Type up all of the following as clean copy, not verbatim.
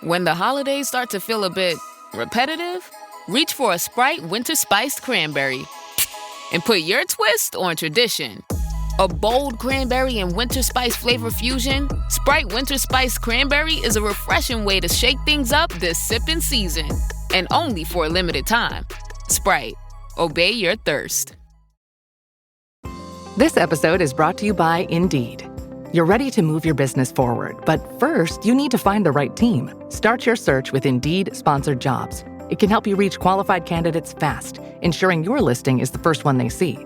When the holidays start to feel a bit repetitive, reach for a Sprite Winter Spiced Cranberry and put your twist on tradition. A bold cranberry and winter spice flavor fusion, Sprite Winter Spiced Cranberry is a refreshing way to shake things up this sipping season. And only for a limited time. Sprite. Obey your thirst. This episode is brought to you by Indeed. You're ready to move your business forward, but first, you need to find the right team. Start your search with Indeed Sponsored Jobs. It can help you reach qualified candidates fast, ensuring your listing is the first one they see.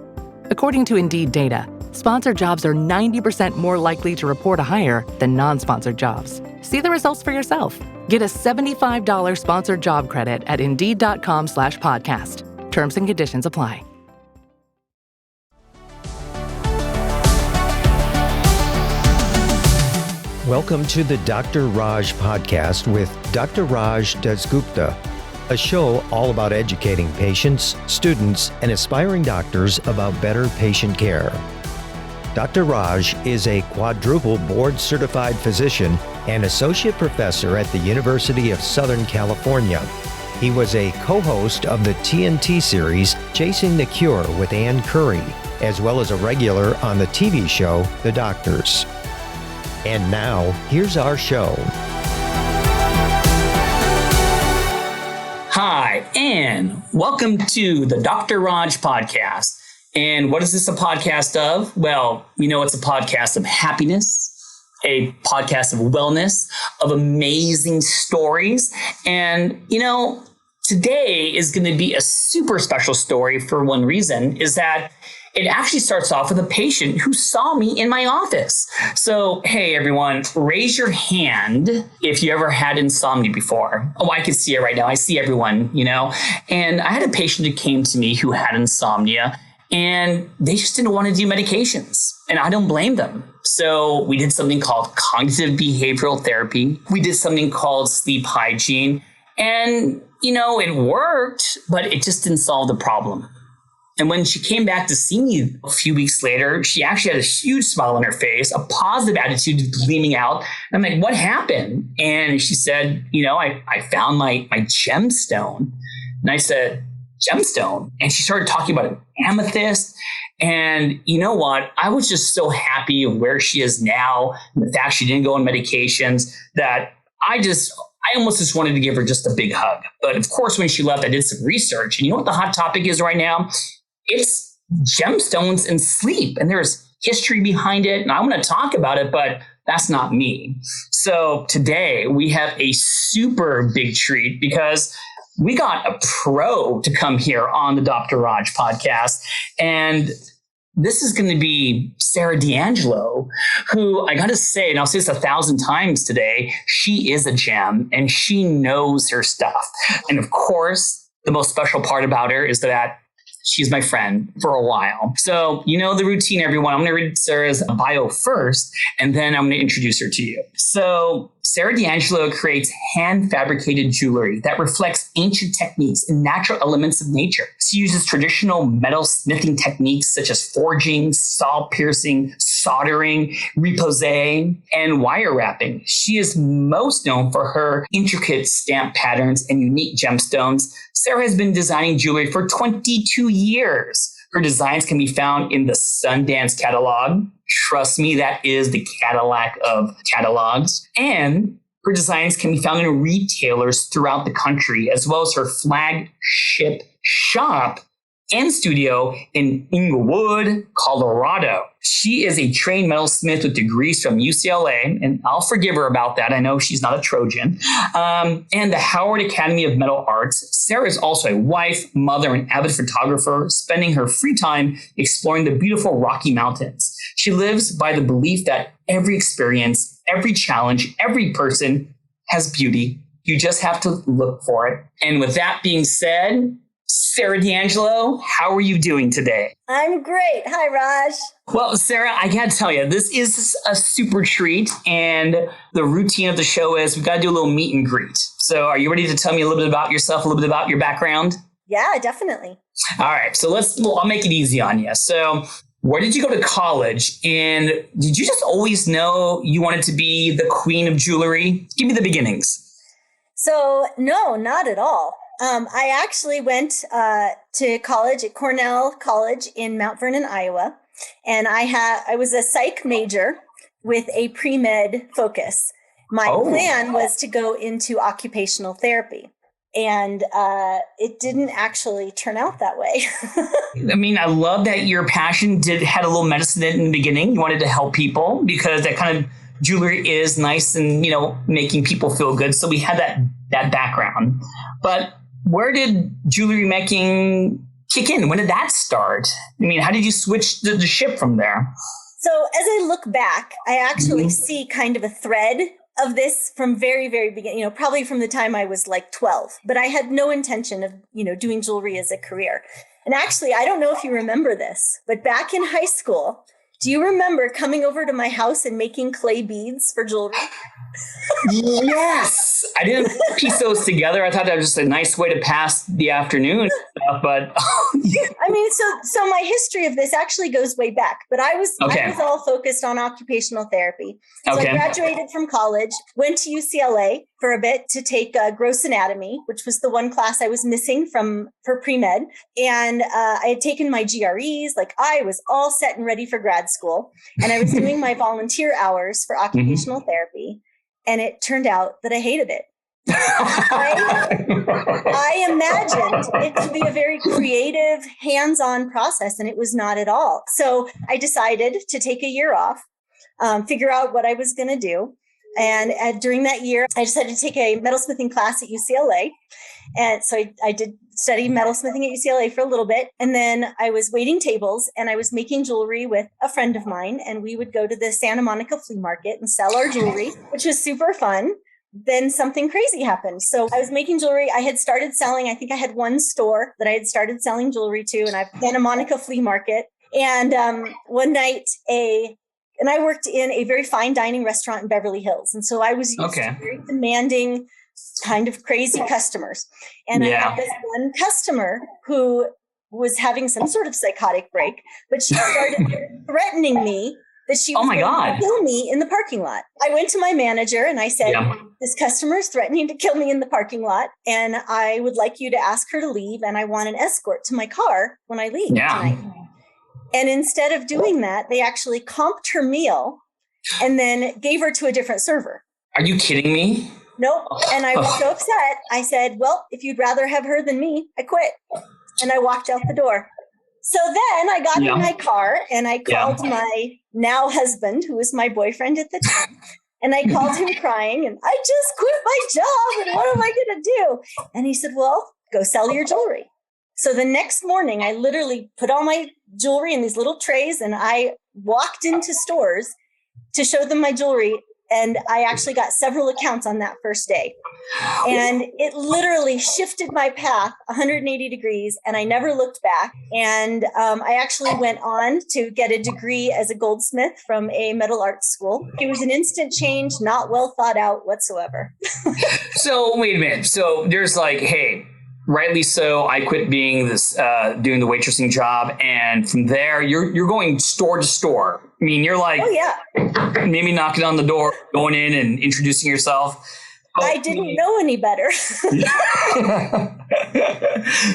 According to Indeed data, sponsored jobs are 90% more likely to report a hire than non-sponsored jobs. See the results for yourself. Get a $75 sponsored job credit at Indeed.com/podcast. Terms and conditions apply. Welcome to the Dr. Raj podcast with Dr. Raj Dasgupta, a show all about educating patients, students, and aspiring doctors about better patient care. Dr. Raj is a quadruple board-certified physician and associate professor at the University of Southern California. He was a co-host of the TNT series Chasing the Cure with Ann Curry, as well as a regular on the TV show The Doctors. And now, here's our show. Hi, and welcome to the Dr. Raj podcast. And what is this a podcast of? Well, it's a podcast of happiness, a podcast of wellness, of amazing stories. And, today is going to be a super special story for one reason, is that it actually starts off with a patient who saw me in my office. So, hey, everyone, raise your hand if you ever had insomnia before. Oh, I can see it right now. I see everyone, And I had a patient who came to me who had insomnia, and they just didn't want to do medications. And I don't blame them. So we did something called cognitive behavioral therapy. We did something called sleep hygiene. And, it worked, but it just didn't solve the problem. And when she came back to see me a few weeks later, she actually had a huge smile on her face, a positive attitude gleaming out. And I'm like, what happened? And she said, I found my gemstone. And I said, gemstone? And she started talking about an amethyst. And you know what? I was just so happy of where she is now, and the fact she didn't go on medications, that I almost just wanted to give her just a big hug. But of course, when she left, I did some research. And you know what the hot topic is right now? It's gemstones and sleep. And there's history behind it. And I want to talk about it, but that's not me. So today we have a super big treat because we got a pro to come here on the Dr. Raj podcast. And this is going to be Sarah DeAngelo, who I got to say, and I'll say this 1,000 times today, she is a gem and she knows her stuff. And of course, the most special part about her is that she's my friend for a while. So, the routine, everyone. I'm going to read Sarah's bio first, and then I'm going to introduce her to you. So, Sarah DeAngelo creates hand-fabricated jewelry that reflects ancient techniques and natural elements of nature. She uses traditional metalsmithing techniques such as forging, saw piercing, soldering, repoussé, and wire wrapping. She is most known for her intricate stamp patterns and unique gemstones. Sarah has been designing jewelry for 22 years. Her designs can be found in the Sundance catalog. Trust me, that is the Cadillac of catalogs. And her designs can be found in retailers throughout the country, as well as her flagship shop and studio in Englewood, Colorado. She is a trained metalsmith with degrees from UCLA, and I'll forgive her about that. I know she's not a Trojan. And the Howard Academy of Metal Arts. Sarah is also a wife, mother, and avid photographer, spending her free time exploring the beautiful Rocky Mountains. She lives by the belief that every experience, every challenge, every person has beauty. You just have to look for it. And with that being said, Sarah DeAngelo, how are you doing today? I'm great. Hi, Raj. Well, Sarah, I got to tell you, this is a super treat. And the routine of the show is we've got to do a little meet and greet. So are you ready to tell me a little bit about yourself, a little bit about your background? Yeah, definitely. All right. So I'll make it easy on you. So where did you go to college? And did you just always know you wanted to be the queen of jewelry? Give me the beginnings. So no, not at all. I actually went to college at Cornell College in Mount Vernon, Iowa, and I was a psych major with a pre-med focus. My plan was to go into occupational therapy, and it didn't actually turn out that way. I mean, I love that your passion had a little medicine in the beginning. You wanted to help people because that kind of jewelry is nice and, making people feel good. So we had that background. But where did jewelry making kick in? When did that start? I mean, how did you switch the ship from there? So as I look back, I actually see kind of a thread of this from very, very beginning, probably from the time I was like 12, but I had no intention of, doing jewelry as a career. And actually, I don't know if you remember this, but back in high school, do you remember coming over to my house and making clay beads for jewelry? Yes. I didn't piece those together. I thought that was just a nice way to pass the afternoon and stuff, but I mean, so my history of this actually goes way back, but I was all focused on occupational therapy. So I graduated from college, went to UCLA for a bit to take gross anatomy, which was the one class I was missing for pre-med. And I had taken my GREs, like I was all set and ready for grad school. And I was doing my volunteer hours for occupational therapy. And it turned out that I hated it. I imagined it to be a very creative, hands-on process, and it was not at all. So I decided to take a year off, figure out what I was going to do. And during that year, I decided to take a metalsmithing class at UCLA. And so I did study metalsmithing at UCLA for a little bit. And then I was waiting tables and I was making jewelry with a friend of mine. And we would go to the Santa Monica flea market and sell our jewelry, which was super fun. Then something crazy happened. So I was making jewelry. I had started selling, I think I had one store that I had started selling jewelry to, and Santa Monica flea market. And one night, and I worked in a very fine dining restaurant in Beverly Hills. And so I was used to very demanding, kind of crazy customers. And I had this one customer who was having some sort of psychotic break, but she started threatening me that she was going to kill me in the parking lot. I went to my manager and I said, this customer is threatening to kill me in the parking lot, and I would like you to ask her to leave, and I want an escort to my car when I leave tonight. And instead of doing that, they actually comped her meal and then gave her to a different server. Are you kidding me? Nope. And I was so upset. I said, well, if you'd rather have her than me, I quit. And I walked out the door. So then I got in my car and I called my now husband, who was my boyfriend at the time. And I called him crying, and I just quit my job. And what am I going to do? And he said, well, go sell your jewelry. So the next morning, I literally put all my jewelry in these little trays and I walked into stores to show them my jewelry. And I actually got several accounts on that first day. And it literally shifted my path 180 degrees, and I never looked back. And I actually went on to get a degree as a goldsmith from a metal arts school. It was an instant change, not well thought out whatsoever. So wait a minute. So there's like, hey, rightly so, I quit being this, doing the waitressing job. And from there, you're going store to store. I mean, you're like, maybe knocking on the door, going in and introducing yourself. I didn't know any better.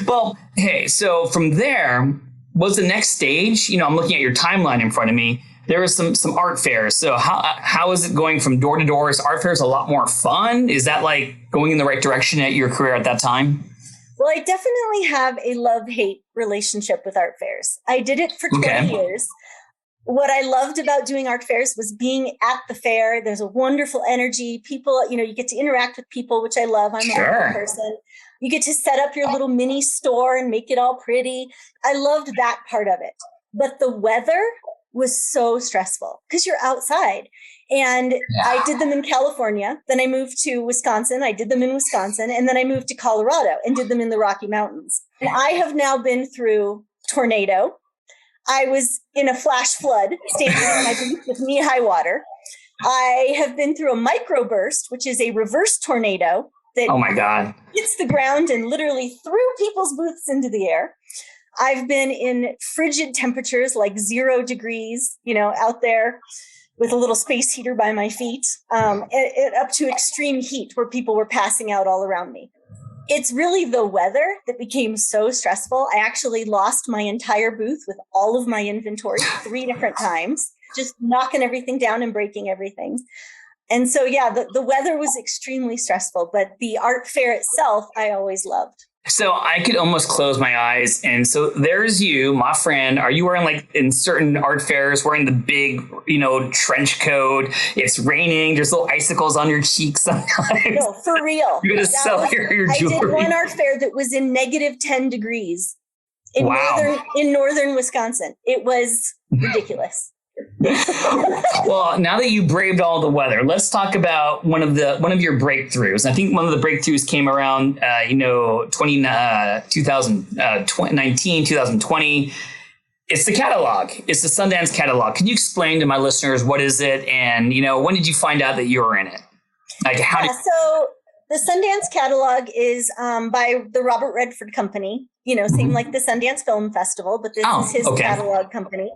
Well, hey, so from there, was the next stage, I'm looking at your timeline in front of me. There was some art fairs. So how is it going from door to door? Is art fairs a lot more fun? Is that like going in the right direction at your career at that time? Well, I definitely have a love-hate relationship with art fairs. I did it for 20 years. What I loved about doing art fairs was being at the fair. There's a wonderful energy. People, you get to interact with people, which I love. I'm a art person. You get to set up your little mini store and make it all pretty. I loved that part of it. But the weather was so stressful because you're outside. And I did them in California. Then I moved to Wisconsin. I did them in Wisconsin. And then I moved to Colorado and did them in the Rocky Mountains. And I have now been through tornado. I was in a flash flood, standing in my booth with knee-high water. I have been through a microburst, which is a reverse tornado that hits the ground and literally threw people's booths into the air. I've been in frigid temperatures like 0 degrees, out there. with a little space heater by my feet, up to extreme heat where people were passing out all around me. It's really the weather that became so stressful. I actually lost my entire booth with all of my inventory 3 different times, just knocking everything down and breaking everything. And so, yeah, the weather was extremely stressful, but the art fair itself, I always loved. So I could almost close my eyes. And so there's you, my friend. Are you wearing, like, in certain art fairs, wearing the big, trench coat? It's raining. There's little icicles on your cheeks sometimes. No, for real. You're going to sell your jewelry. I did one art fair that was in negative 10 degrees in northern Wisconsin. It was ridiculous. Well, now that you braved all the weather, let's talk about one of your breakthroughs. I think one of the breakthroughs came around, 2019, 2020. It's the catalog. It's the Sundance catalog. Can you explain to my listeners what is it, and when did you find out that you were in it? Like, so the Sundance catalog is by the Robert Redford Company. Same like the Sundance Film Festival, but this is his catalog company.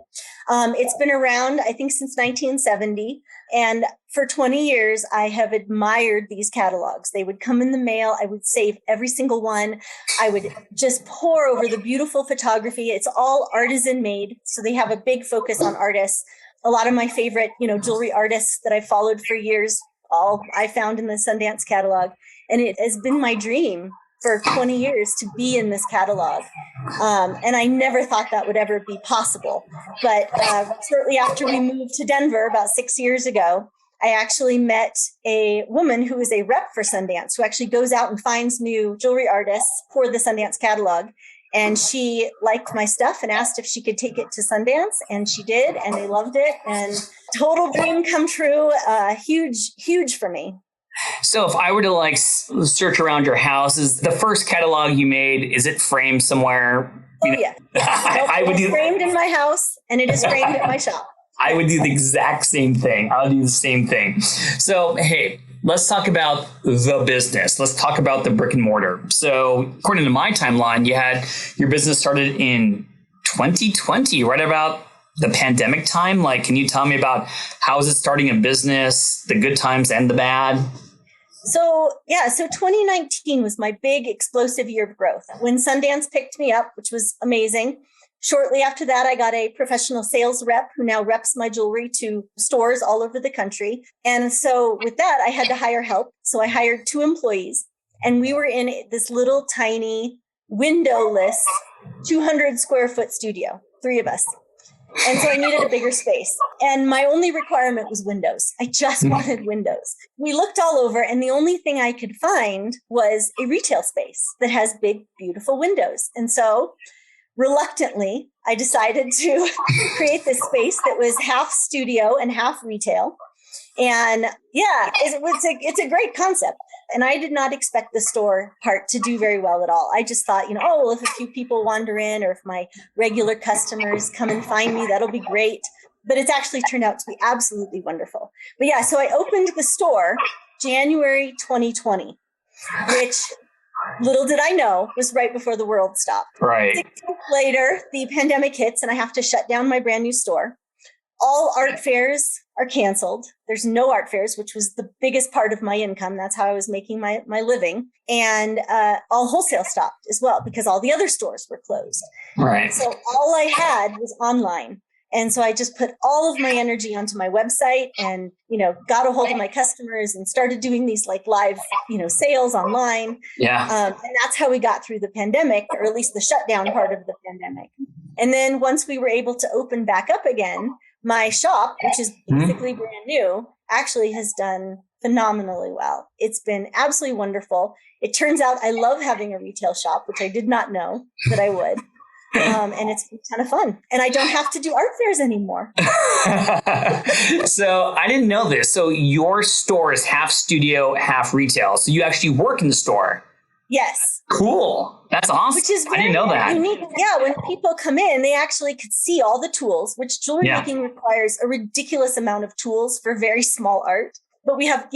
It's been around, I think, since 1970. And for 20 years, I have admired these catalogs. They would come in the mail. I would save every single one. I would just pore over the beautiful photography. It's all artisan made. So they have a big focus on artists. A lot of my favorite, jewelry artists that I've followed for years, all I found in the Sundance catalog. And it has been my dream for 20 years to be in this catalog. And I never thought that would ever be possible. But shortly after we moved to Denver about 6 years ago, I actually met a woman who is a rep for Sundance, who actually goes out and finds new jewelry artists for the Sundance catalog. And she liked my stuff and asked if she could take it to Sundance. And she did, and they loved it. And total dream come true. Huge, huge for me. So if I were to search around your house, is the first catalog you made, is it framed somewhere? Yeah. I would framed in my house, and it is framed at my shop. I would do the exact same thing. I'll do the same thing. So, hey, let's talk about the business. Let's talk about the brick and mortar. So according to my timeline, you had your business started in 2020, right about the pandemic time. Can you tell me about how is it starting a business, the good times and the bad? So 2019 was my big explosive year of growth when Sundance picked me up, which was amazing. Shortly after that, I got a professional sales rep who now reps my jewelry to stores all over the country. And so with that, I had to hire help. So I hired 2 employees, and we were in this little tiny windowless 200 square foot studio, 3 of us. And so I needed a bigger space. And my only requirement was windows. I just wanted windows. We looked all over, and the only thing I could find was a retail space that has big, beautiful windows. And so reluctantly, I decided to create this space that was half studio and half retail. And yeah, it's a great concept. And I did not expect the store part to do very well at all. I just thought, if a few people wander in, or if my regular customers come and find me, that'll be great. But it's actually turned out to be absolutely wonderful. But yeah, so I opened the store January 2020, which little did I know was right before the world stopped. Right. 6 months later, the pandemic hits and I have to shut down my brand new store. All art fairs are canceled. There's no art fairs, which was the biggest part of my income. That's how I was making my living. And all wholesale stopped as well because all the other stores were closed. Right. So all I had was online. And so I just put all of my energy onto my website and, got a hold of my customers and started doing these live, sales online. Yeah. And that's how we got through the pandemic, or at least the shutdown part of the pandemic. And then once we were able to open back up again, my shop, which is basically brand new, actually has done phenomenally well. It's been absolutely wonderful. It turns out I love having a retail shop, which I did not know that I would. And it's a ton of fun. And I don't have to do art fairs anymore. So I didn't know this. So your store is half studio, half retail. So you actually work in the store. Yes. Cool. That's awesome. Which is I didn't know that. Unique. Yeah, when people come in, they actually could see all the tools, which jewelry making requires a ridiculous amount of tools for very small art. but we have,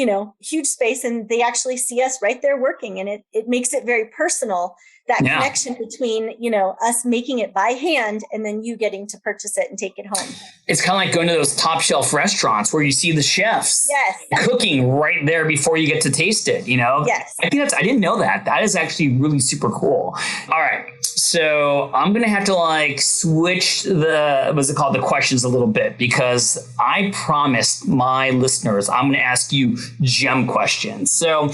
huge space, and they actually see us right there working. And it makes it very personal, that connection between, us making it by hand and then you getting to purchase it and take it home. It's kind of like going to those top shelf restaurants where you see the chefs cooking right there before you get to taste it, Yes. I didn't know that. That is actually really super cool. All right. So I'm going to have to switch the questions a little bit, because I promised my listeners I'm going to ask you gem questions. So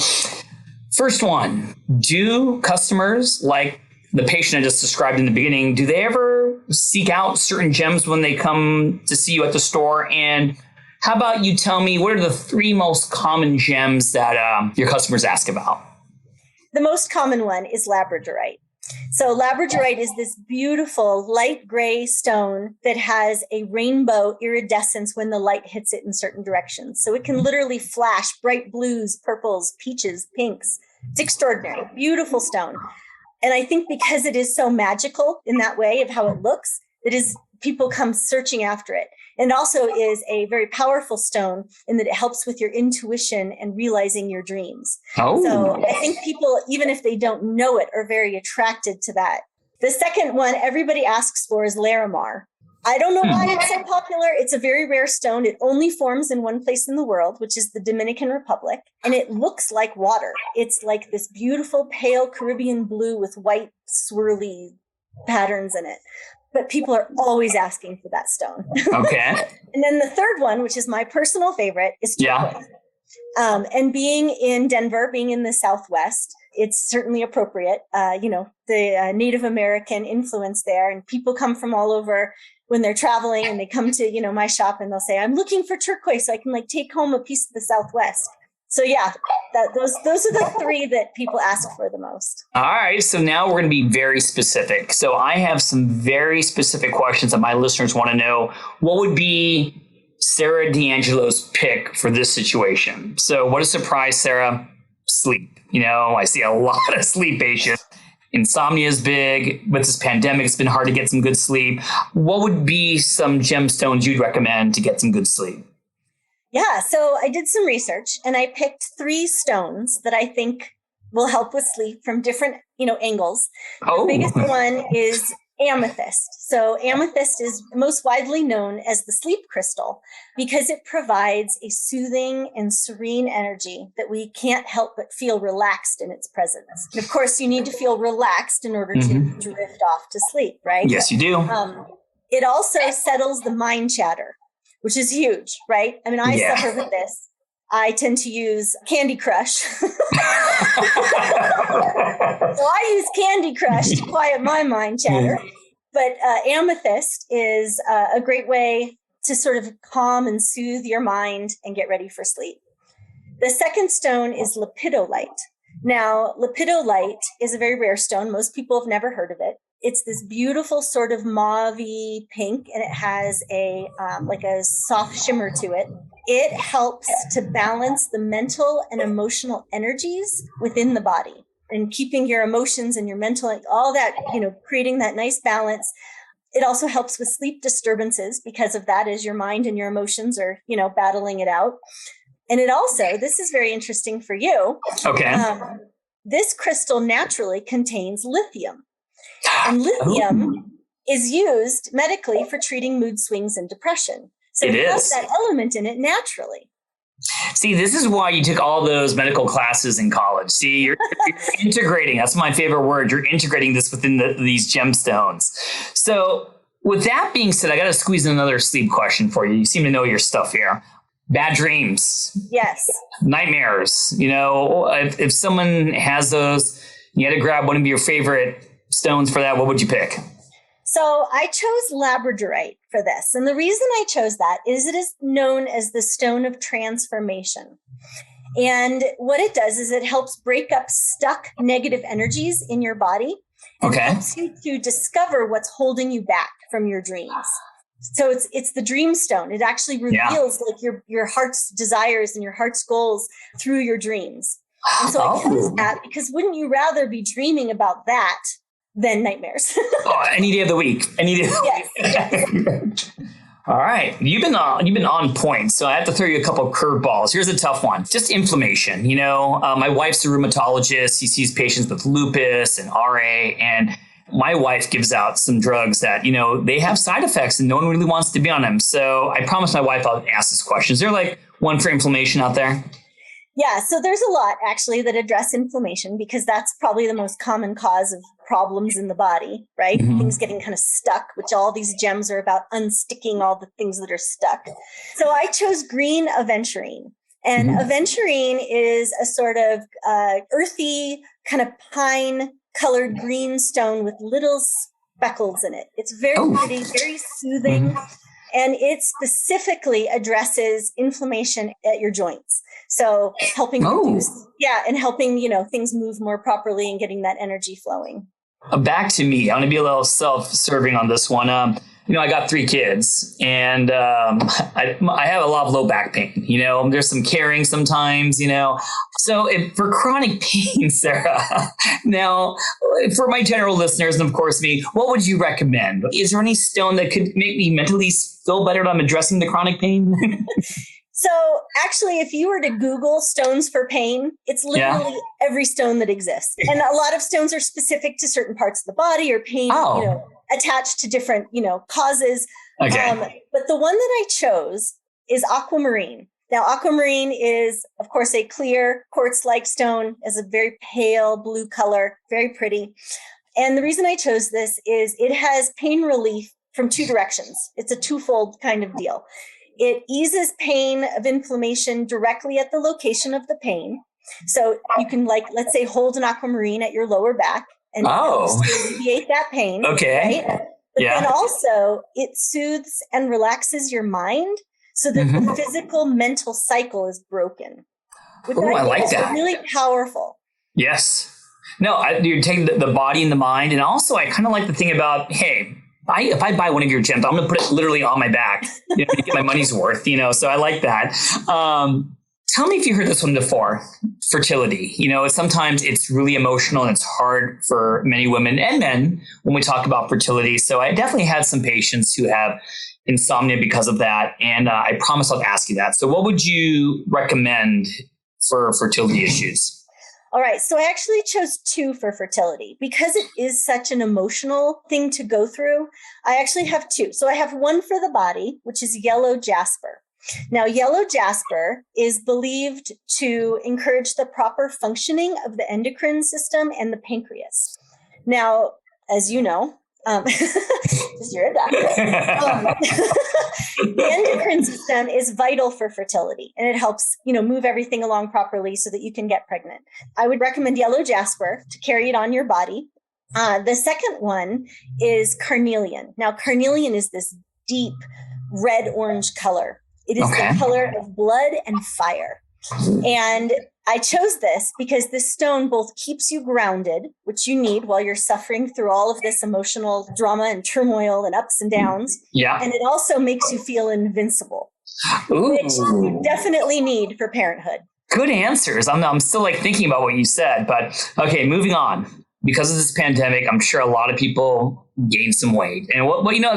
first one, do customers, like the patient I just described in the beginning, do they ever seek out certain gems when they come to see you at the store? And how about you tell me, what are the 3 most common gems that your customers ask about? The most common one is labradorite. So labradorite is this beautiful light gray stone that has a rainbow iridescence when the light hits it in certain directions. So it can literally flash bright blues, purples, peaches, pinks. It's extraordinary, beautiful stone. And I think because it is so magical in that way of how it looks, people come searching after it. And it also is a very powerful stone in that it helps with your intuition and realizing your dreams. Oh. So I think people, even if they don't know it, are very attracted to that. The second one everybody asks for is Larimar. I don't know why it's so popular. It's a very rare stone. It only forms in one place in the world, which is the Dominican Republic. And it looks like water. It's like this beautiful pale Caribbean blue with white swirly patterns in it. But people are always asking for that stone. Okay. And then the third one, which is my personal favorite, is turquoise. And being in Denver, being in the Southwest, it's certainly appropriate. The Native American influence there, and people come from all over when they're traveling, and they come to, my shop, and they'll say, I'm looking for turquoise so I can take home a piece of the Southwest. So those are the 3 that people ask for the most. All right. So now we're going to be very specific. So I have some very specific questions that my listeners want to know. What would be Sarah DeAngelo's pick for this situation? So what a surprise, Sarah. Sleep. I see a lot of sleep patients. Insomnia is big. With this pandemic, it's been hard to get some good sleep. What would be some gemstones you'd recommend to get some good sleep? Yeah, so I did some research, and I picked 3 stones that I think will help with sleep from different, angles. The biggest one is amethyst. So amethyst is most widely known as the sleep crystal because it provides a soothing and serene energy that we can't help but feel relaxed in its presence. And of course, you need to feel relaxed in order to drift off to sleep, right? Yes, you do. It also settles the mind chatter, which is huge, right? I mean, I suffer with this. I tend to use Candy Crush. So I use Candy Crush to quiet my mind chatter. But amethyst is a great way to sort of calm and soothe your mind and get ready for sleep. The second stone is lepidolite. Now, lepidolite is a very rare stone. Most people have never heard of it. It's this beautiful sort of mauve-y pink, and it has a soft shimmer to it. It helps to balance the mental and emotional energies within the body and keeping your emotions and your mental, all that, creating that nice balance. It also helps with sleep disturbances because of that, as your mind and your emotions are, battling it out. And it also, this is very interesting for you. Okay. This crystal naturally contains lithium. And lithium is used medically for treating mood swings and depression. So it has that element in it naturally. See, this is why you took all those medical classes in college. See, you're integrating. That's my favorite word. You're integrating this within these gemstones. So with that being said, I got to squeeze in another sleep question for you. You seem to know your stuff here. Bad dreams. Yes. Nightmares. If someone has those, you had to grab one of your favorite stones for that, what would you pick? So I chose labradorite for this. And the reason I chose that is it is known as the stone of transformation. And what it does is it helps break up stuck negative energies in your body. And helps you to discover what's holding you back from your dreams. So it's the dream stone. It actually reveals your heart's desires and your heart's goals through your dreams. And so I chose that because wouldn't you rather be dreaming about that than nightmares? Any day of the week. Any day of the week. All right. You've been on point. So I have to throw you a couple of curveballs. Here's a tough one. Just inflammation. My wife's a rheumatologist. She sees patients with lupus and RA, and my wife gives out some drugs that, they have side effects and no one really wants to be on them. So I promised my wife I'll ask this question. Is there like one for inflammation out there? Yeah, so there's a lot actually that address inflammation because that's probably the most common cause of problems in the body, right? Mm-hmm. Things getting kind of stuck, which all these gems are about unsticking all the things that are stuck. So I chose green aventurine. And aventurine is a sort of earthy kind of pine colored green stone with little speckles in it. It's very pretty, very soothing. And it specifically addresses inflammation at your joints. So helping reduce, and helping, things move more properly and getting that energy flowing. Back to me. I want to be a little self-serving on this one. I got 3 kids and I have a lot of low back pain. There's some carrying sometimes, So for chronic pain, Sarah, now for my general listeners and of course me, what would you recommend? Is there any stone that could make me mentally feel better if I'm addressing the chronic pain? So actually, if you were to Google stones for pain, it's literally every stone that exists. And a lot of stones are specific to certain parts of the body or pain, attached to different, causes. Okay. But the one that I chose is aquamarine. Now, aquamarine is, of course, a clear quartz-like stone, has a very pale blue color, very pretty. And the reason I chose this is it has pain relief from 2 directions. It's a twofold kind of deal. It eases pain of inflammation directly at the location of the pain. So you can, let's say, hold an aquamarine at your lower back and alleviate that pain. Okay. Right? But then also it soothes and relaxes your mind so that the physical mental cycle is broken. I like that. Really powerful. Yes. No, you're taking the body and the mind. And also I kind of like the thing about, hey, if I buy one of your gems, I'm going to put it literally on my back, to get my money's worth, so I like that. Tell me if you heard this one before, fertility. Sometimes it's really emotional and it's hard for many women and men when we talk about fertility. So I definitely had some patients who have insomnia because of that. And I promise I'll ask you that. So what would you recommend for fertility issues? All right. So I actually chose 2 for fertility because it is such an emotional thing to go through. I actually have 2. So I have one for the body, which is yellow jasper. Now, yellow jasper is believed to encourage the proper functioning of the endocrine system and the pancreas. Now, as you know, because you're a doctor, the endocrine system is vital for fertility, and it helps, move everything along properly so that you can get pregnant. I would recommend yellow jasper to carry it on your body. The second one is carnelian. Now, carnelian is this deep red-orange color. It is the color of blood and fire. And I chose this because this stone both keeps you grounded, which you need while you're suffering through all of this emotional drama and turmoil and ups and downs. Yeah. And it also makes you feel invincible, which you definitely need for parenthood. Good answers. I'm still thinking about what you said, but okay, moving on. Because of this pandemic, I'm sure a lot of people gained some weight. And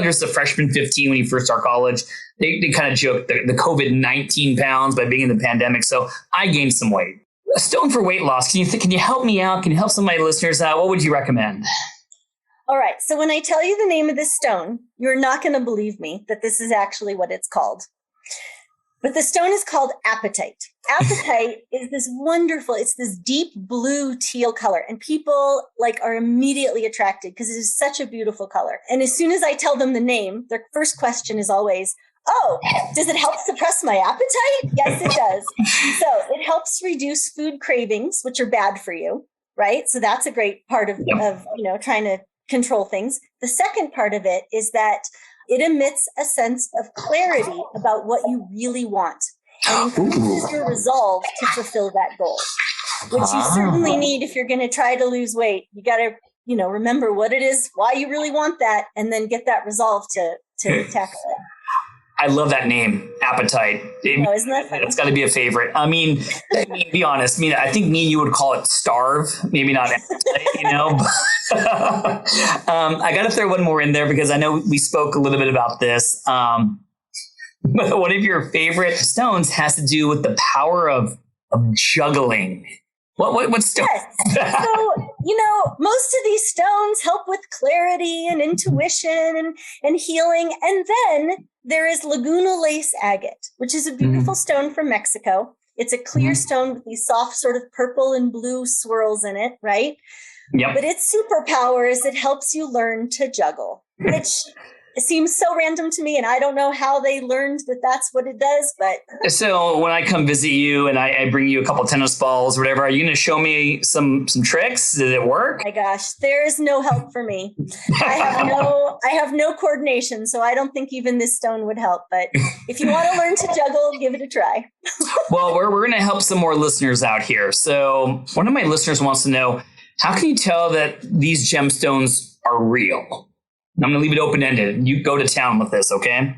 there's the freshman 15 when you first start college. They kind of joke the COVID 19 pounds by being in the pandemic. So I gained some weight. A stone for weight loss. Can you help me out? Can you help some of my listeners out? What would you recommend? All right. So when I tell you the name of this stone, you're not going to believe me that this is actually what it's called. But the stone is called apatite. Apatite is this wonderful, it's this deep blue teal color. And people are immediately attracted because it is such a beautiful color. And as soon as I tell them the name, their first question is always, oh, does it help suppress my appetite? Yes, it does. So it helps reduce food cravings, which are bad for you, right? So that's a great part of trying to control things. The second part of it is that it emits a sense of clarity about what you really want and increases your resolve to fulfill that goal, which you certainly need if you're going to try to lose weight. You got to, remember what it is, why you really want that, and then get that resolve to tackle it. I love that name, Appetite. Isn't that funny? It's got to be a favorite. I mean, be honest. I think me and you would call it Starve, maybe not Appetite, I got to throw one more in there because I know we spoke a little bit about this. one of your favorite stones has to do with the power of juggling. What stone? Yes. So, most of these stones help with clarity and intuition and healing. And then there is Laguna lace agate, which is a beautiful stone from Mexico. It's a clear stone with these soft sort of purple and blue swirls in it, right? Yep. But its superpower is it helps you learn to juggle, which seems so random to me. And I don't know how they learned that that's what it does. But so when I come visit you and I bring you a couple tennis balls or whatever, are you going to show me some tricks? Did it work? My gosh, there is no help for me. I have no coordination. So I don't think even this stone would help. But if you want to learn to juggle, give it a try. Well, we're going to help some more listeners out here. So one of my listeners wants to know, how can you tell that these gemstones are real? I'm going to leave it open-ended. You go to town with this, okay?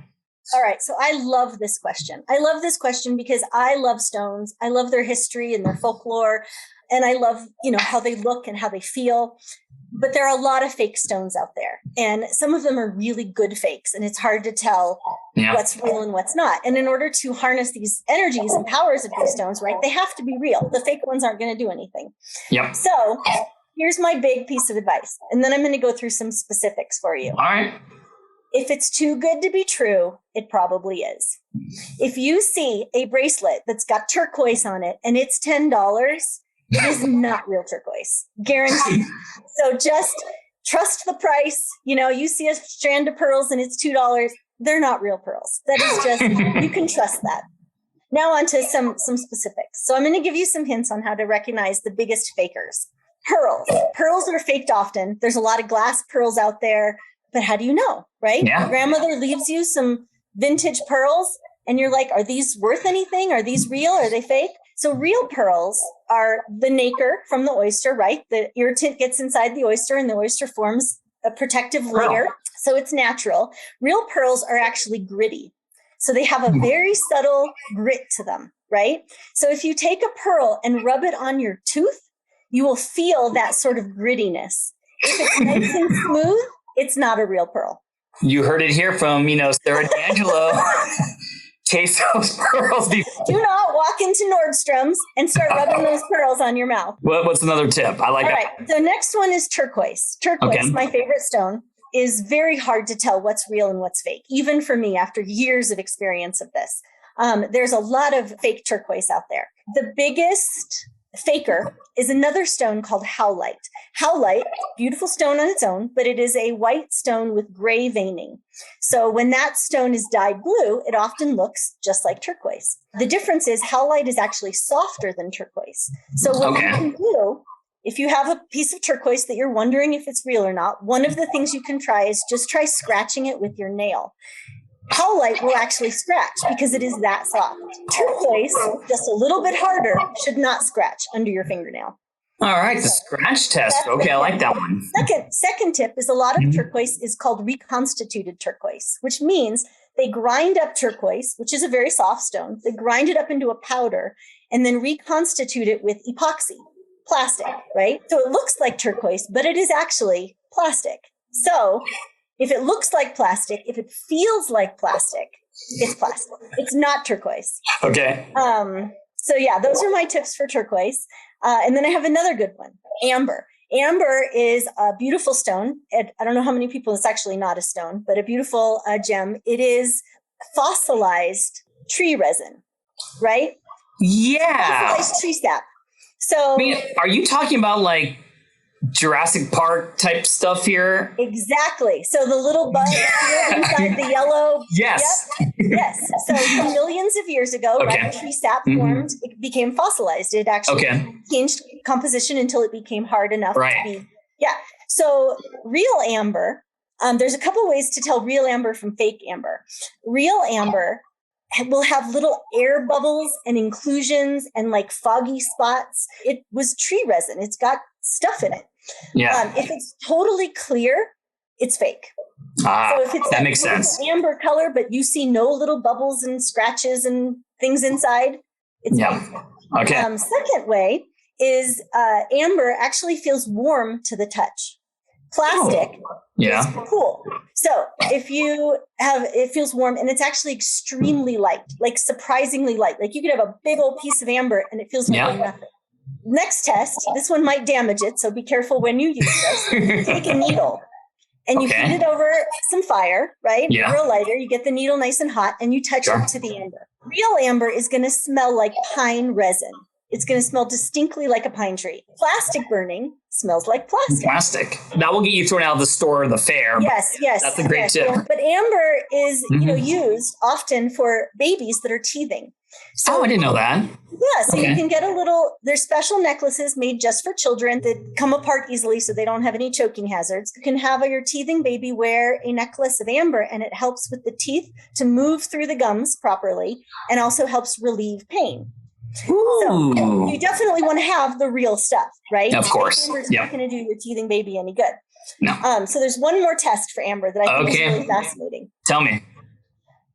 All right. So I love this question. I love this question because I love stones. I love their history and their folklore. And I love, how they look and how they feel. But there are a lot of fake stones out there. And some of them are really good fakes. And it's hard to tell what's real and what's not. And in order to harness these energies and powers of these stones, right, they have to be real. The fake ones aren't going to do anything. Yep. So here's my big piece of advice. And then I'm going to go through some specifics for you. All right. If it's too good to be true, it probably is. If you see a bracelet that's got turquoise on it and it's $10, it is not real turquoise. Guaranteed. So just trust the price. You see a strand of pearls and it's $2. They're not real pearls. That is just, you can trust that. Now on to some specifics. So I'm going to give you some hints on how to recognize the biggest fakers. Pearls. Pearls are faked often. There's a lot of glass pearls out there, but how do you know, right? Yeah. Your grandmother leaves you some vintage pearls and you're like, are these worth anything? Are these real? Are they fake? So real pearls are the nacre from the oyster, right? The irritant gets inside the oyster and the oyster forms a protective layer. So it's natural. Real pearls are actually gritty. So they have a very subtle grit to them, right? So if you take a pearl and rub it on your tooth, you will feel that sort of grittiness. If it's nice and smooth, it's not a real pearl. You heard it here from, Sarah DeAngelo. Taste those pearls. Do not walk into Nordstrom's and start rubbing those pearls on your mouth. What's another tip? I like it. All right. The next one is turquoise. Turquoise, my favorite stone, is very hard to tell what's real and what's fake, even for me after years of experience of this. There's a lot of fake turquoise out there. The biggest faker is another stone called howlite. Howlite, beautiful stone on its own, but it is a white stone with gray veining. So when that stone is dyed blue, it often looks just like turquoise. The difference is howlite is actually softer than turquoise. So what you can do, if you have a piece of turquoise that you're wondering if it's real or not, one of the things you can try is just try scratching it with your nail. Howlite will actually scratch because it is that soft. Turquoise, just a little bit harder, should not scratch under your fingernail. All right, the scratch test. Okay, I like that one. Second tip is a lot of turquoise is called reconstituted turquoise, which means they grind up turquoise, which is a very soft stone. They grind it up into a powder and then reconstitute it with epoxy, plastic, right? So it looks like turquoise, but it is actually plastic. So if it looks like plastic, if it feels like plastic, it's plastic. It's not turquoise. Okay. So yeah, those are my tips for turquoise. And then I have another good one, amber. Amber is a beautiful stone. I don't know how many people, it's actually not a stone, but a beautiful gem. It is fossilized tree resin, right? Yeah. Fossilized tree sap. So are you talking about like Jurassic Park type stuff here? Exactly. So the little bug inside the yellow. Yes. Yep. Yes. So millions of years ago, right, tree sap formed, it became fossilized. It actually changed composition until it became hard enough to be. Yeah. So real amber, there's a couple ways to tell real amber from fake amber. Real amber will have little air bubbles and inclusions and like foggy spots. It was tree resin. It's got stuff in it. Yeah. If it's totally clear, it's fake. So if it's that makes sense. Amber color, but you see no little bubbles and scratches and things inside, it's fake. Okay. Second way is amber actually feels warm to the touch. Plastic Yeah. is cool. So if you have, it feels warm and it's actually extremely light, like surprisingly light. Like you could have a big old piece of amber and it feels like nothing. Next test, this one might damage it, so be careful when you use this. Take a needle and you heat it over some fire, right? Yeah. Over a lighter, you get the needle nice and hot and you touch it to the amber. Real amber is going to smell like pine resin. It's going to smell distinctly like a pine tree. Plastic burning smells like plastic. That will get you thrown out of the store or the fair. Yes. That's a great tip. But amber is, used often for babies that are teething. So, I didn't know that. Yeah, so you can get there's special necklaces made just for children that come apart easily so they don't have any choking hazards. You can have your teething baby wear a necklace of amber and it helps with the teeth to move through the gums properly and also helps relieve pain. Ooh. So you definitely want to have the real stuff, right? Of course. Amber's not going to do your teething baby any good. No. So there's one more test for amber that I think is really fascinating. Tell me.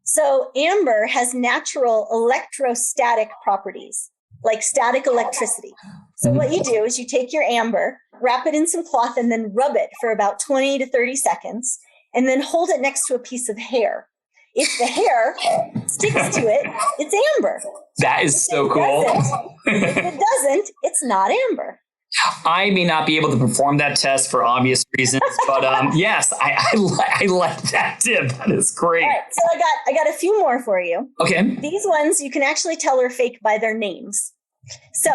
So amber has natural electrostatic properties, like static electricity. So what you do is you take your amber, wrap it in some cloth, and then rub it for about 20 to 30 seconds, and then hold it next to a piece of hair. If the hair sticks to it, it's amber. That is so cool. If it doesn't, it's not amber. I may not be able to perform that test for obvious reasons, but yes, I like that tip. That is great. All right, so I got a few more for you. Okay. These ones you can actually tell are fake by their names. So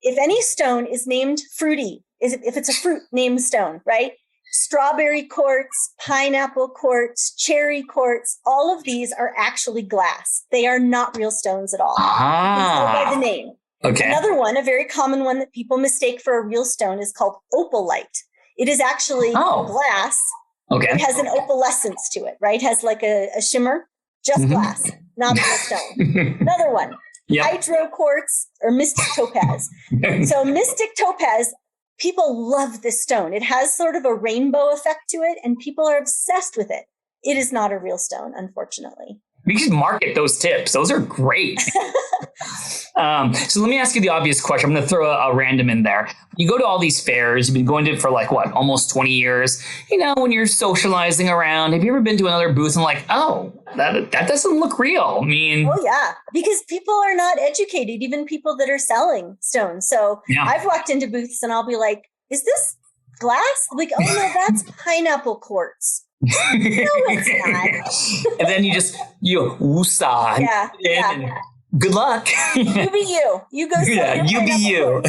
if any stone is named fruity, if it's a fruit named stone, right? Strawberry quartz, pineapple quartz, cherry quartz, all of these are actually glass. They are not real stones at all. You can tell by the name. Okay. Another one, a very common one that people mistake for a real stone is called opalite. It is actually glass. Okay. It has an opalescence to it, right? It has like a shimmer, just glass, not a real stone. Another one, hydro quartz or mystic topaz. So mystic topaz, people love this stone. It has sort of a rainbow effect to it and people are obsessed with it. It is not a real stone, unfortunately. We should market those tips. Those are great. So let me ask you the obvious question. I'm going to throw a random in there. You go to all these fairs. You've been going to it for almost 20 years. You know, when you're socializing around, have you ever been to another booth and that doesn't look real? I mean. Oh, yeah. Because people are not educated, even people that are selling stones. So I've walked into booths and I'll be like, is this glass? Like, oh, no, that's pineapple quartz. No, it's not. And then you woosah. Yeah. Good luck. You be you. You go. You be you.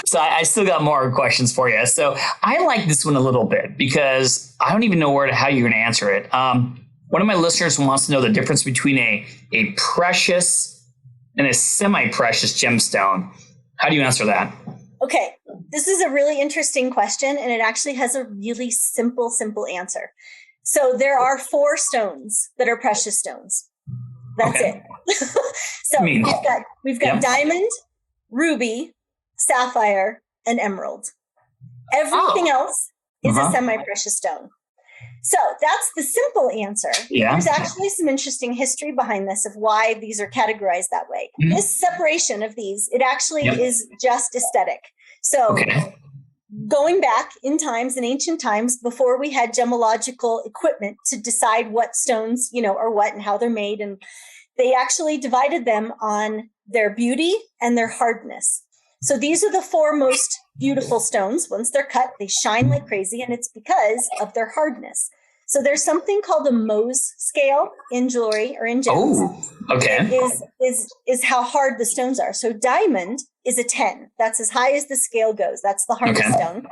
So I still got more questions for you. So I like this one a little bit because I don't even know how you're going to answer it. One of my listeners wants to know the difference between a precious and a semi-precious gemstone. How do you answer that? Okay. This is a really interesting question, and it actually has a really simple answer. So there are 4 stones that are precious stones. That's it. So we've got diamond, ruby, sapphire, and emerald. Everything else is a semi-precious stone. So that's the simple answer. Yeah. There's actually some interesting history behind this of why these are categorized that way. This separation of these, it actually is just aesthetic. So going back in ancient times, before we had gemological equipment to decide what stones, are what and how they're made, and they actually divided them on their beauty and their hardness. So these are the 4 most beautiful stones. Once they're cut, they shine like crazy, and it's because of their hardness. So there's something called a Mohs scale in jewelry or in gems. Oh, okay. Is how hard the stones are. So diamond is a 10. That's as high as the scale goes. That's the hardest stone.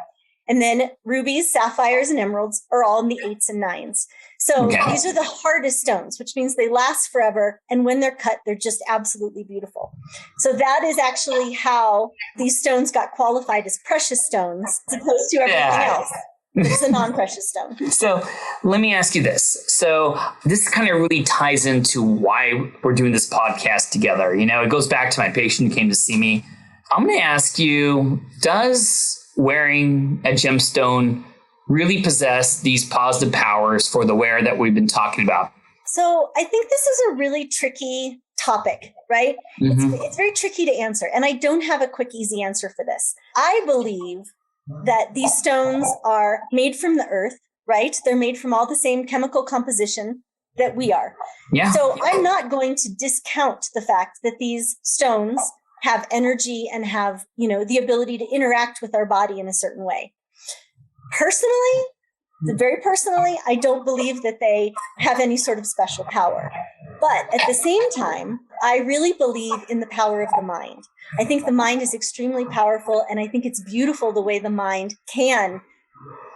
And then rubies, sapphires, and emeralds are all in the 8s and 9s. So these are the hardest stones, which means they last forever. And when they're cut, they're just absolutely beautiful. So that is actually how these stones got qualified as precious stones, as opposed to everything else. It's a non-precious stone. So let me ask you this. So this kind of really ties into why we're doing this podcast together. It goes back to my patient who came to see me. I'm going to ask you, does wearing a gemstone really possess these positive powers for the wearer that we've been talking about? So I think this is a really tricky topic, right? It's very tricky to answer. And I don't have a quick, easy answer for this. I believe that these stones are made from the earth, right? They're made from all the same chemical composition that we are. Yeah. So I'm not going to discount the fact that these stones have energy and have, the ability to interact with our body in a certain way. Very personally, I don't believe that they have any sort of special power. But at the same time, I really believe in the power of the mind. I think the mind is extremely powerful, and I think it's beautiful the way the mind can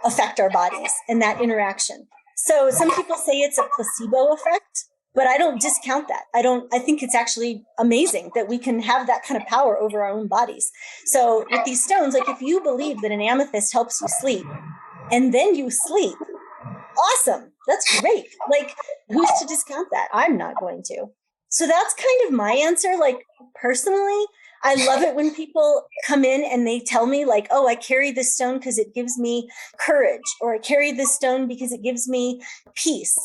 affect our bodies and that interaction. So some people say it's a placebo effect, but I don't discount that. I think it's actually amazing that we can have that kind of power over our own bodies. So with these stones, like if you believe that an amethyst helps you sleep and then you sleep, awesome. That's great. Like, who's to discount that? I'm not going to. So that's kind of my answer. Like, personally, I love it when people come in and they tell me like, oh, I carry this stone because it gives me courage, or I carry this stone because it gives me peace.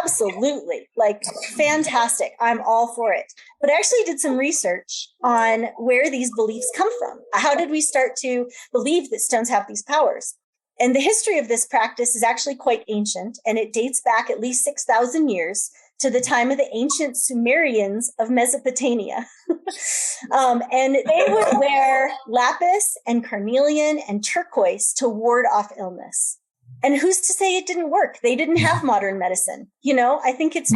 Absolutely. Like, fantastic. I'm all for it. But I actually did some research on where these beliefs come from. How did we start to believe that stones have these powers? And the history of this practice is actually quite ancient, and it dates back at least 6,000 years to the time of the ancient Sumerians of Mesopotamia. And they would wear lapis and carnelian and turquoise to ward off illness. And who's to say it didn't work? They didn't have modern medicine. I think it's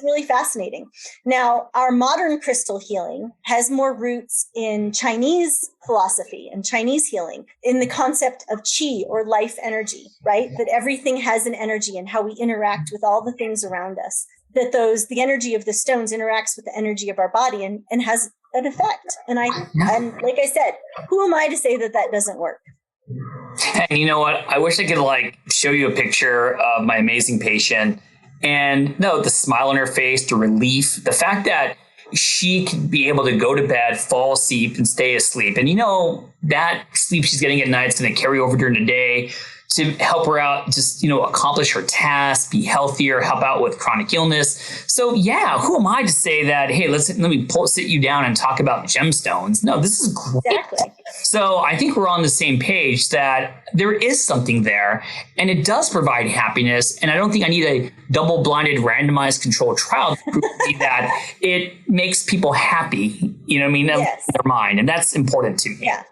really fascinating. Now, our modern crystal healing has more roots in Chinese philosophy and Chinese healing, in the concept of qi, or life energy, right? That everything has an energy, and how we interact with all the things around us. That the energy of the stones interacts with the energy of our body and has an effect. And like I said, who am I to say that doesn't work? And you know what? I wish I could show you a picture of my amazing patient, and the smile on her face, the relief, the fact that she could be able to go to bed, fall asleep, and stay asleep. And that sleep she's getting at night is going to carry over during the day to help her out, just, accomplish her tasks, be healthier, help out with chronic illness. So yeah, who am I to say that, hey, let me sit you down and talk about gemstones? No, this is great. Exactly. So I think we're on the same page that there is something there, and it does provide happiness. And I don't think I need a double-blinded, randomized controlled trial to prove to me that it makes people happy. Yes. Their mind, and that's important to me. Yeah.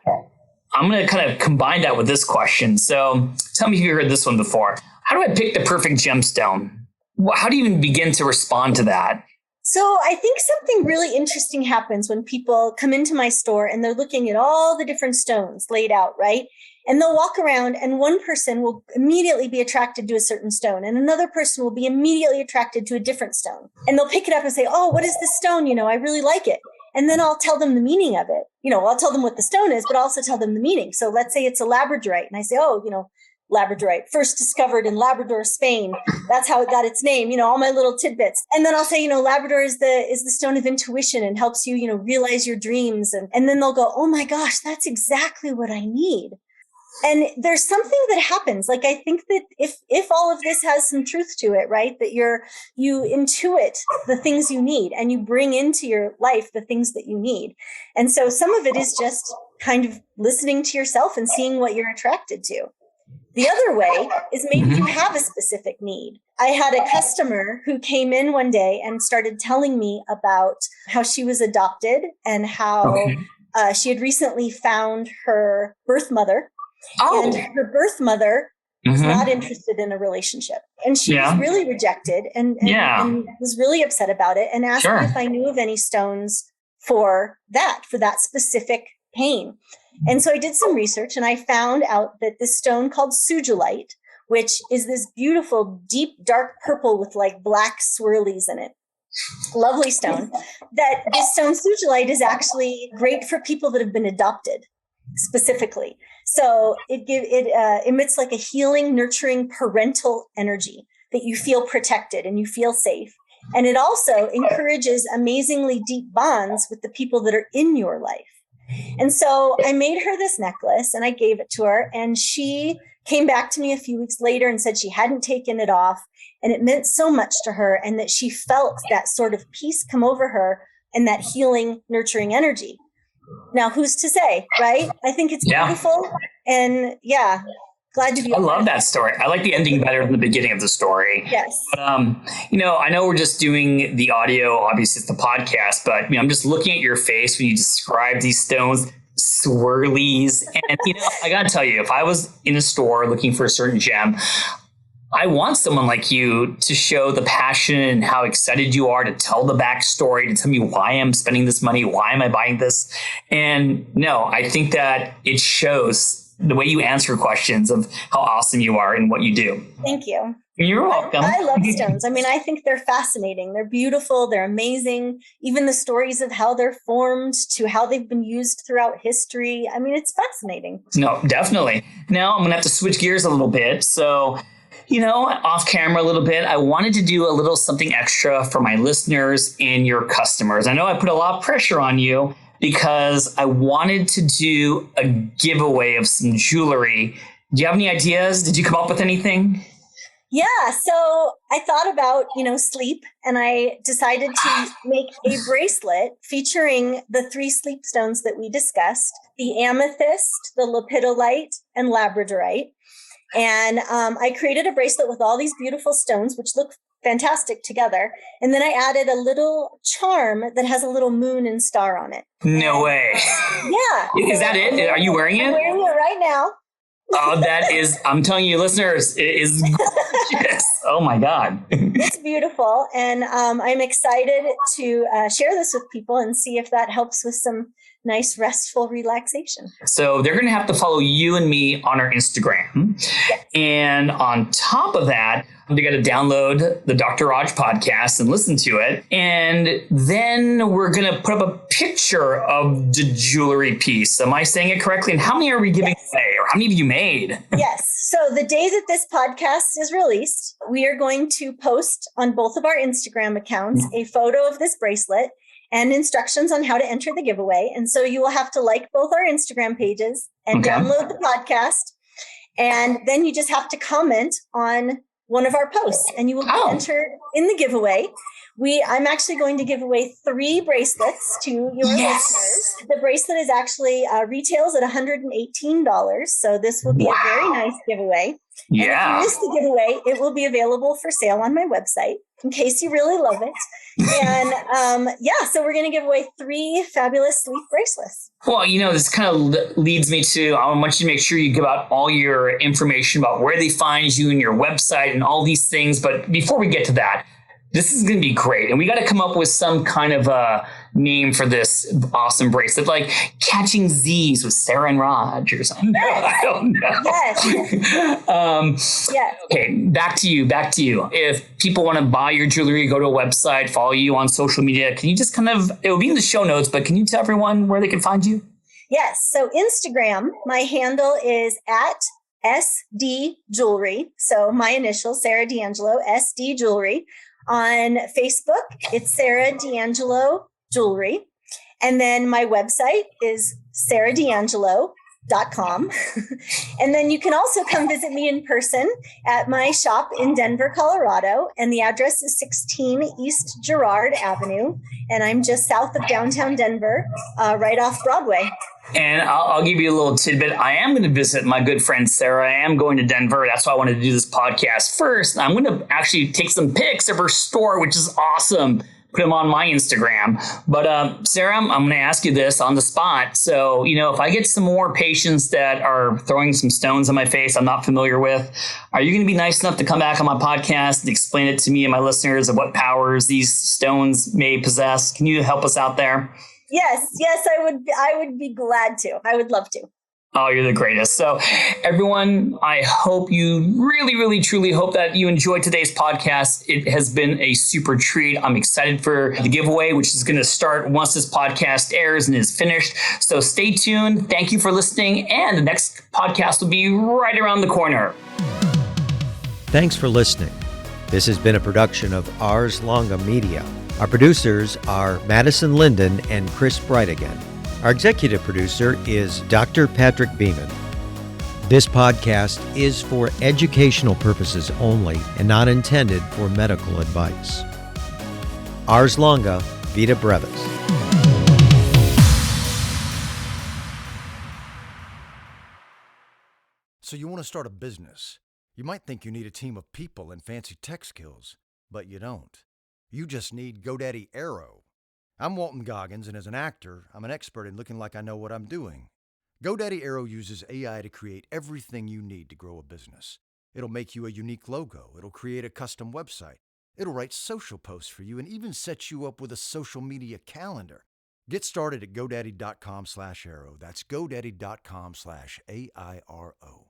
I'm going to kind of combine that with this question. So tell me if you heard this one before. How do I pick the perfect gemstone? How do you even begin to respond to that? So I think something really interesting happens when people come into my store and they're looking at all the different stones laid out, right? And they'll walk around, and one person will immediately be attracted to a certain stone, and another person will be immediately attracted to a different stone. And they'll pick it up and say, oh, what is this stone? I really like it. And then I'll tell them the meaning of it. I'll tell them what the stone is, but I'll also tell them the meaning. So let's say it's a labradorite, and I say, oh, labradorite, first discovered in Labrador, Spain. That's how it got its name, all my little tidbits. And then I'll say, Labrador is the stone of intuition and helps you, realize your dreams. And then they'll go, oh my gosh, that's exactly what I need. And there's something that happens. Like, I think that if all of this has some truth to it, right, that you intuit the things you need, and you bring into your life the things that you need. And so some of it is just kind of listening to yourself and seeing what you're attracted to. The other way is maybe you have a specific need. I had a customer who came in one day and started telling me about how she was adopted, and how she had recently found her birth mother. Oh. And her birth mother was not interested in a relationship. And she was really rejected and was really upset about it, and asked me if I knew of any stones for that specific pain. And so I did some research, and I found out that this stone called sugilite, which is this beautiful, deep, dark purple with black swirlies in it. Lovely stone. That this stone sugilite is actually great for people that have been adopted specifically. So it emits a healing, nurturing, parental energy that you feel protected and you feel safe. And it also encourages amazingly deep bonds with the people that are in your life. And so I made her this necklace, and I gave it to her, and she came back to me a few weeks later and said she hadn't taken it off, and it meant so much to her, and that she felt that sort of peace come over her and that healing, nurturing energy. Now, who's to say, right? I think it's beautiful. And glad to be. I love that story. I like the ending better than the beginning of the story. Yes. But, I know we're just doing the audio, obviously it's the podcast, but I'm just looking at your face when you describe these stones, swirlies. And, I got to tell you, if I was in a store looking for a certain gem, I want someone like you to show the passion and how excited you are to tell the backstory, to tell me why I'm spending this money, why am I buying this? And no, I think that it shows the way you answer questions of how awesome you are and what you do. Thank you. You're welcome. I love stones. I mean, I think they're fascinating. They're beautiful. They're amazing. Even the stories of how they're formed to how they've been used throughout history. I mean, it's fascinating. No, definitely. Now I'm going to have to switch gears a little bit. So, off camera a little bit, I wanted to do a little something extra for my listeners and your customers. I know I put a lot of pressure on you because I wanted to do a giveaway of some jewelry. Do you have any ideas? Did you come up with anything? Yeah. So I thought about, sleep, and I decided to make a bracelet featuring the 3 sleep stones that we discussed, the amethyst, the lepidolite, and labradorite. And I created a bracelet with all these beautiful stones, which look fantastic together. And then I added a little charm that has a little moon and star on it. No way. Yeah. Is that it? Are you wearing it? I'm wearing it right now. Oh, that is, I'm telling you, listeners, it is gorgeous. Oh my God. It's beautiful. And I'm excited to share this with people and see if that helps with some nice, restful relaxation. So they're going to have to follow you and me on our Instagram. Yes. And on top of that, they got to download the Dr. Raj podcast and listen to it. And then we're going to put up a picture of the jewelry piece. Am I saying it correctly? And how many are we giving away? Or how many have you made? Yes. So the day that this podcast is released, we are going to post on both of our Instagram accounts a photo of this bracelet and instructions on how to enter the giveaway. And so you will have to like both our Instagram pages and download the podcast. And then you just have to comment on one of our posts and you will be entered in the giveaway. I'm actually going to give away 3 bracelets to your listeners. The bracelet is actually retails at $118. So this will be a very nice giveaway. Yeah. And if you miss the giveaway, it will be available for sale on my website in case you really love it. And so we're going to give away 3 fabulous sleep bracelets. Well, this kind of leads me to, I want you to make sure you give out all your information about where they find you and your website and all these things. But before we get to that, this is going to be great. And we got to come up with some kind of a name for this awesome bracelet, like Catching Z's with Sarah and Raj or something. I don't know. Yes. Yes. Okay, back to you. If people want to buy your jewelry, go to a website, follow you on social media, can you just it will be in the show notes, but can you tell everyone where they can find you? Yes. So Instagram, my handle is at SD Jewelry. So my initials, Sarah DeAngelo, SD Jewelry. On Facebook, it's Sarah DeAngelo Jewelry. And then my website is sarahdeangelo.com. And then you can also come visit me in person at my shop in Denver, Colorado. And the address is 16 East Girard Avenue. And I'm just south of downtown Denver, right off Broadway. And I'll give you a little tidbit. I am going to visit my good friend Sarah. I am going to Denver. That's why I wanted to do this podcast first. I'm going to actually take some pics of her store, which is awesome. Put them on my Instagram. But Sarah, I'm going to ask you this on the spot. So, if I get some more patients that are throwing some stones on my face I'm not familiar with, are you going to be nice enough to come back on my podcast and explain it to me and my listeners of what powers these stones may possess? Can you help us out there? Yes, I would be glad to. I would love to. Oh, you're the greatest. So everyone, I hope you really, really, truly hope that you enjoyed today's podcast. It has been a super treat. I'm excited for the giveaway, which is going to start once this podcast airs and is finished. So stay tuned. Thank you for listening. And the next podcast will be right around the corner. Thanks for listening. This has been a production of Ars Longa Media. Our producers are Madison Linden and Chris Brightigan. Our executive producer is Dr. Patrick Beeman. This podcast is for educational purposes only and not intended for medical advice. Ars Longa, Vita Brevis. So you want to start a business. You might think you need a team of people and fancy tech skills, but you don't. You just need GoDaddy Aero. I'm Walton Goggins, and as an actor, I'm an expert in looking like I know what I'm doing. GoDaddy Aero uses AI to create everything you need to grow a business. It'll make you a unique logo. It'll create a custom website. It'll write social posts for you and even set you up with a social media calendar. Get started at GoDaddy.com/Aero. That's GoDaddy.com/AIRO.